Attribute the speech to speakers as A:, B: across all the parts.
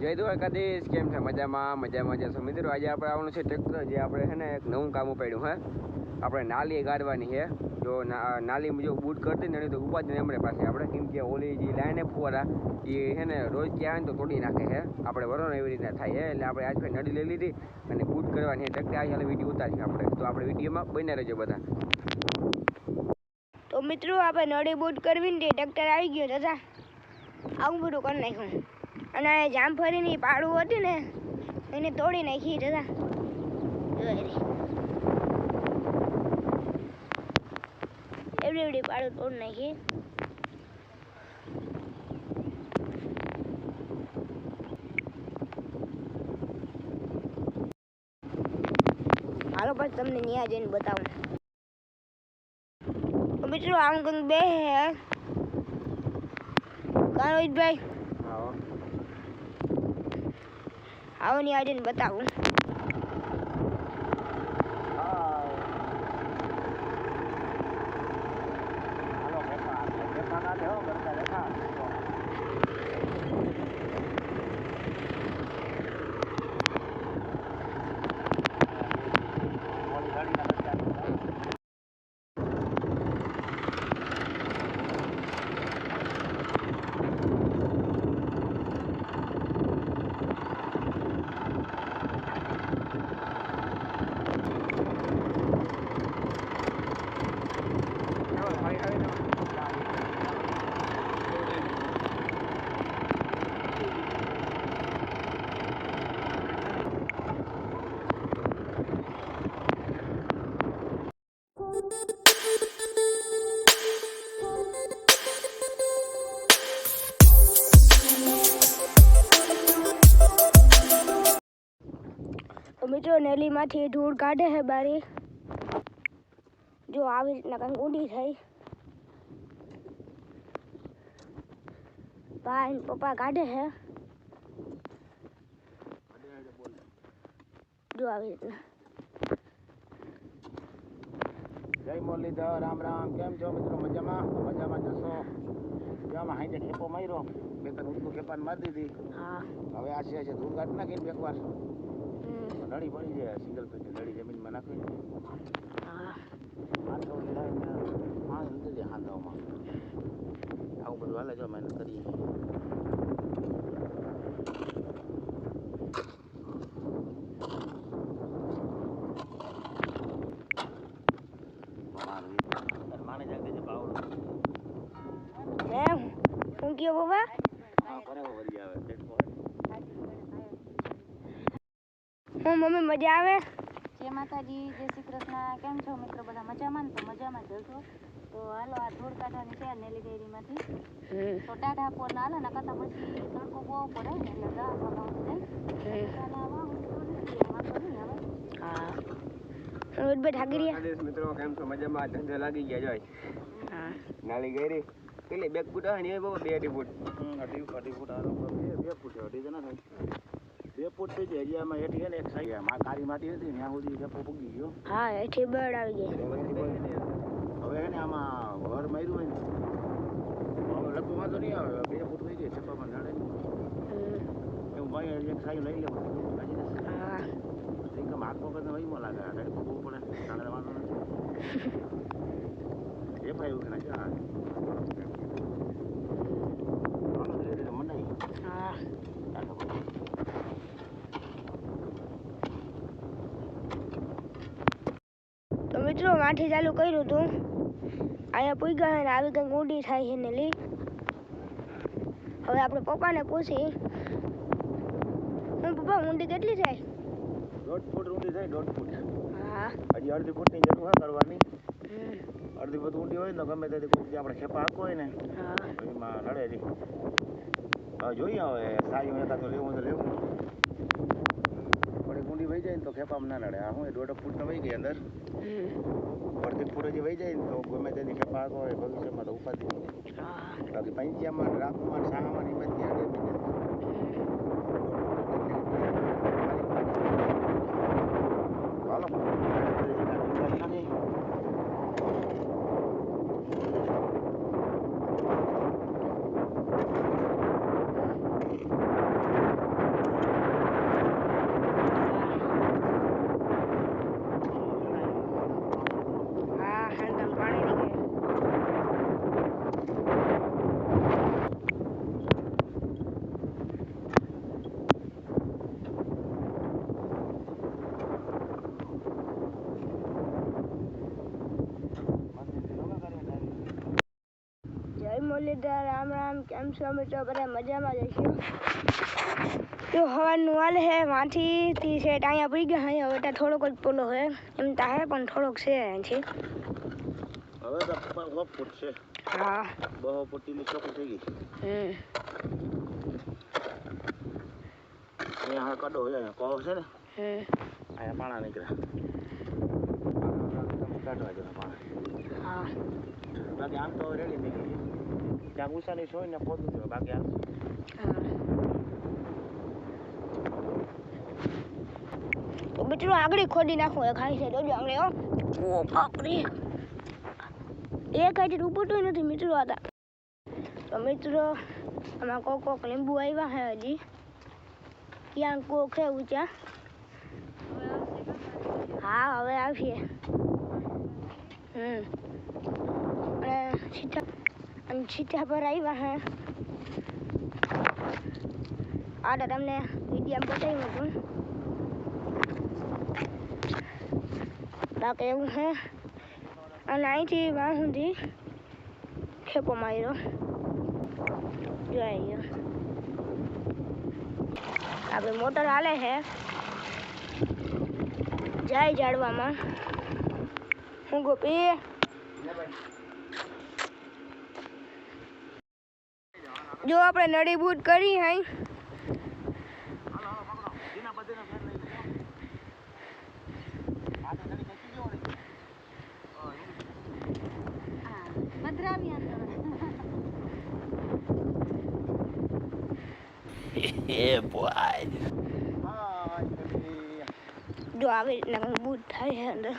A: જય દ્વારકાધીશ, કેમ છે? મજામાં જશો મિત્રો. આજે આપણે આવવાનું છે ટ્રેક્ટર, જે આપણે છે ને એક નવું કામ ઉપાડ્યું હે. આપણે નાલી ગાળવાની છે. જો નાલી જો બૂટ કરતી ને તો ઉપાડીને એમણે પાસે આપણે, કેમ કે ઓલી જે લાઈને ફુવારા એ છે ને રોજ ક્યાં આવે ને તો તોડી નાખે છે. આપણે વરોને એવી રીતના થાય છે. એટલે આપણે આજ ભાઈ નડી લઈ લીધી અને બૂટ કરવાની છે ટ્રેક્ટર. આજે વિડીયો ઉતારીશું આપણે, તો આપણે વિડીયોમાં બને રહેજો બધા.
B: તો મિત્રો આપણે નડી બૂટ કરવી ને ટ્રેક્ટર આવી ગયો દાદા, આવું બધું કરી નાખ્યું. અને જામફળીની પાડું હતી ને એને તોડી નાખી દાદા. એવડી પાડું તોડી નાખી. હાલો પછી તમને ન્યા જઈને બતાવું. મિત્રો આમ કંઈક બે હે કાનોજભાઈ, આવો ન્યા જઈને બતાવું. મિત્રો નેલીમાંથી ધૂળ કાઢે છે બારી, જો આવી રીતના કંઈક ઊંડી થઈ. ભાઈ પપ્પા કાઢે છે, જો આવી રીતના.
C: જય મુરલીધર, રામ રામ. કેમ છો મિત્રો? મજામાં જશો. આમાં હાઈને ખેપો માર્યો, બે ત્રણ ઉડતું ખેપાને મારી દીધી.
B: હા,
C: હવે આ છે ધૂળ કાઢી નાખીને એકવાર નળી પડી જાય. સિંગલ પેટી નળી જમીનમાં નાખી.
B: હા,
C: હાથો પાણી લીધી જાય હાથોમાં. આવું બધું હાલે, જો મહેનત કરીએ.
B: શું કયો બાબા? હું મમ્મી મજા આવે?
D: જય માતાજી, જય શ્રી કૃષ્ણ. કેમ છો મિત્રો? બધા મજામાં ને? તો મજામાં જશો. તો હાલો આ ધૂળ કાઢવાની છે નેલી ડેરીમાંથી. તો ટાઢા પોર ના હાલે ના કરતા પછી તડકો બહુ પડે એટલે દા
A: મિત્રો કેમ છો? મજામાં? ધંધે લાગી ગયા જોઈ. નાલી ગઈ કેટલી 2 ફૂટ આવે ને એ બાબા 2 ફૂટ.
C: અઢી ફૂટ આવે, 2 ફૂટ અઢી જણા થાય. 2 ફૂટ થઈ જાય. હજી આમાં હેઠી ને એક સાઈડ કાળી માટી હતી ત્યાં સુધી ડેપો પૂગી ગયો.
B: હા, હેઠી બળ આવી ગઈ.
C: હવે એને આમાં વર માર્યું હોય ને હવે લગભગ વાંધો નહીં આવે. 2 ફૂટ થઈ જાય છપામાં નડે નહીં એવું. ભાઈ એક સાઈડ લઈ લેવું.
B: હા,
C: એકદમ હાથ પકડને વહીમાં લાગે. ગાડી પકડવું પડે તારે વાંધો નથી. એ ભાઈ એવું કે ના ધીરે ધીરે મંડાઈ.
B: હા. તો મિત્રો માથી ચાલુ કર્યું હતું, અહીંયા પૂગ્યા ને આવી કંઈક ઊંડી થાય છે નેલી. હવે આપણે પપ્પાને પૂછી, હું પપ્પા ઊંડી કેટલી થાય?
C: 1.5 ફૂટ ઊંડી થાય. 1.5 ફૂટ.
B: હા,
C: હજી અડધી ફૂટની જરૂર હા કરવાની. અડધી ફૂટ ઊંડી હોય ને તો ગમે ત્યાંથી કોઈ આપણે ખેપા આપવો હોય ને એમાં નડે નહીં. હવે જોઈએ હવે સાયું એકાદું લેવું તો લેવું. થોડી ઊંડી વહી જાય ને તો ખેપામાં ના નડે. આ હું 1.5 ફૂટ તો વહી ગઈ અંદર. અડધી ફૂટ હજી વહી જાય ને તો ગમે ત્યાંથી ખેપા આપવો હોય ભવિષ્યમાં તો ઉપાધિ. બાકી પંચ્યામાં રાખમાં શાહમાં ની બધી આગળ હાલો
B: મુરલીધર, રામ રામ. કેમ છો મિત્રો? બધા મજામાં જઈશું. તો હવાનું હાલ હે વાંથી થી સેટ અહીંયા પડી ગયા. અહીંયા હવે થોડોક જ પોલો હે એમ તા હે પણ થોડોક છે અહીંથી.
C: હવે તો 100 ફૂટ છે.
B: હા
C: 200 ફૂટની ચોખ્ખી થઈ ગઈ. અહીંયા હા કાઢો અહીંયા કહો છે ને અહીંયા પાણા નીકળ્યા. કાઢવા જરા પાણા.
B: હા
C: બાકી આમ તો રેડી થઈ ગઈ છે. ત્યાં ઉષાની સોય ને પોતું થયું બાકી આમ
B: તો મિત્રો આગળ ખોદી નાખું એ ખાઈ છે જોજો આગળ. ઓ બાપરે એક હાઈટ ઉપટું નથી મિત્રો હતા. તો મિત્રો આમાં કોક લીંબુ આવ્યા હે હજી ક્યાં કોક છે ઊંચા. હા હવે આવીએ. અને સીધા પર આવ્યા હે. આ તો તમને વિડીયો બતાવ્યું હતું. બાકી એવું હે અને અહીંથી વાહ સુધી ખેપો માર્યો જોઈ આપણે મોટર હાલે છે જાય ઝાડવામાં. હું ગોપી જો આપણે નળી બૂટ કરી હાઈ. જો આવી રીતના બૂટ થાય છે અંદર.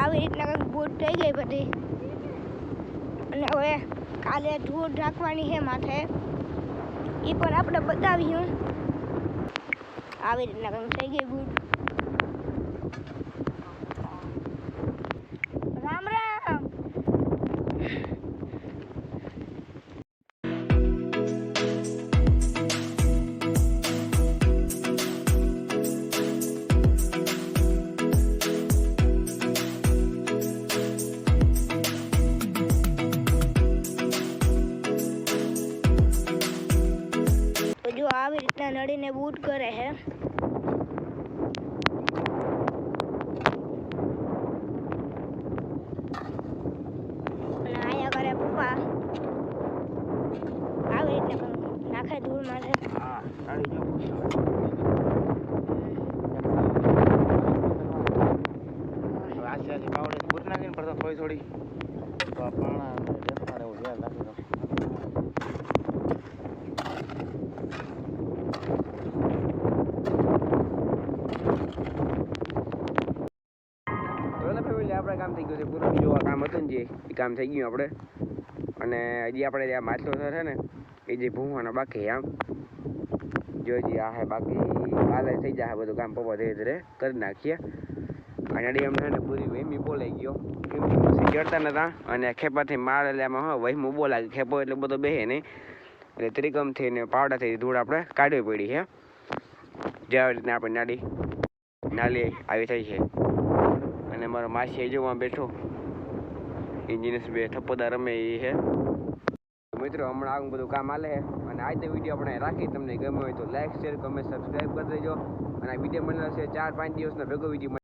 B: આવી રીતના બૂટ થઈ ગઈ બધી. અને હવે કાલે ધૂળ રાખવાની છે માથે એ પણ આપણે બતાવ્યું. આવી રીતના કંઈક થઈ ગઈ બૂટ. રામ રામ. જો આવી રીતના નળીને બૂટ કરે છે. અને અહીંયા કરે પપ્પા આવી રીતના નાખે ધૂળ માથે.
C: થોડી થોડી પાણા એવું ધ્યાન રાખી દો.
A: આપણે કામ થઈ ગયું છે પૂરું. બીજું આ કામ હતું ને જે એ કામ થઈ ગયું આપણે. અને હજી આપણે જે આ માછલો છે ને એ જે ભૂંવાનો બાકી આમ જોઈજી આ હે બાકી કાલે થઈ જાય બધું કામ પપ્પા ધીરે ધીરે કરી નાખીએ. અને અડી અમને ને પૂરી વહેમી બોલાઈ ગયો પછી ચડતા નતા અને ખેપાથી માર એટલે આમાં હા વહેમું બોલાગે ખેપો એટલે બધો બેહે નહીં એટલે ત્રિકમથી ને પાવડાથી ધૂળ આપણે કાઢવી પડી છે. જેવી રીતના આપણે નાલી આવી થઈ છે. અને મારો માસી જોવા બેઠો ઇન્જિનિયર્સ બે થપ્પોદા રમે એ છે. મિત્રો હમણાં આવું બધું કામ હાલે છે. અને આજનો વિડીયો આપણે રાખી. તમને ગમ્યો હોય તો લાઈક શેર કમેન્ટ સબસ્ક્રાઈબ કરી દેજો. અને આ વિડીયો બનેલો છે 4-5 દિવસનો ભેગો વિડીયો.